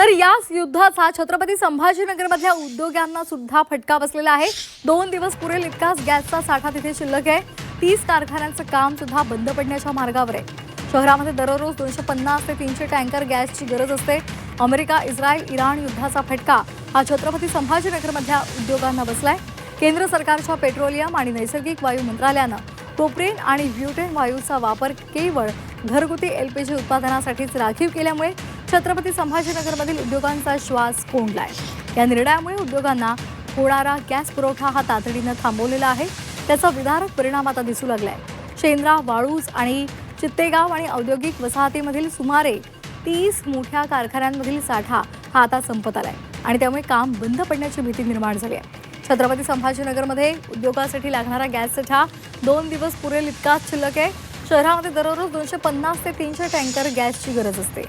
तर याच युद्धाचा छत्रपती संभाजीनगरमधल्या उद्योगांना सुद्धा फटका बसलेला आहे। 2 दिवस पुरेल इतकाच गॅसचा साठा तिथे शिल्लक आहे। 30 कारखान्यांचं काम सुद्धा बंद पडण्याच्या मार्गावर आहे। शहरामध्ये दररोज 250 ते 300 टँकर गॅसची गरज असते। अमेरिका, इस्रायल, इराण युद्धाचा फटका हा छत्रपती संभाजीनगरमधल्या उद्योगांना बसलाय। केंद्र सरकारच्या पेट्रोलियम आणि नैसर्गिक वायू मंत्रालयानं प्रोपेन आणि ब्युटेन वायूचा वापर केवळ घरगुती एलपीजी उत्पादनासाठीच राखीव केल्यामुळे छत्रपती संभाजीनगरमधील उद्योगांचा श्वास कोंडलाय। या निर्णयामुळे उद्योगांना होणारा गॅस पुरवठा हा तातडीनं थांबवलेला आहे। त्याचा विदारक परिणाम आता दिसू लागलाय। शेंद्रा, वाळूज आणि चित्तेगाव आणि औद्योगिक वसाहतीमधील सुमारे 30 मोठ्या कारखान्यांमधील साठा हा आता संपत आलाय आणि त्यामुळे काम बंद पडण्याची भीती निर्माण झाली आहे। छत्रपती संभाजीनगरमध्ये उद्योगासाठी लागणारा गॅस साठा 2 दिवस पुरेल इतकाच शिल्लक आहे। शहरामध्ये दररोज 250 ते 300 टँकर गॅसची गरज असते।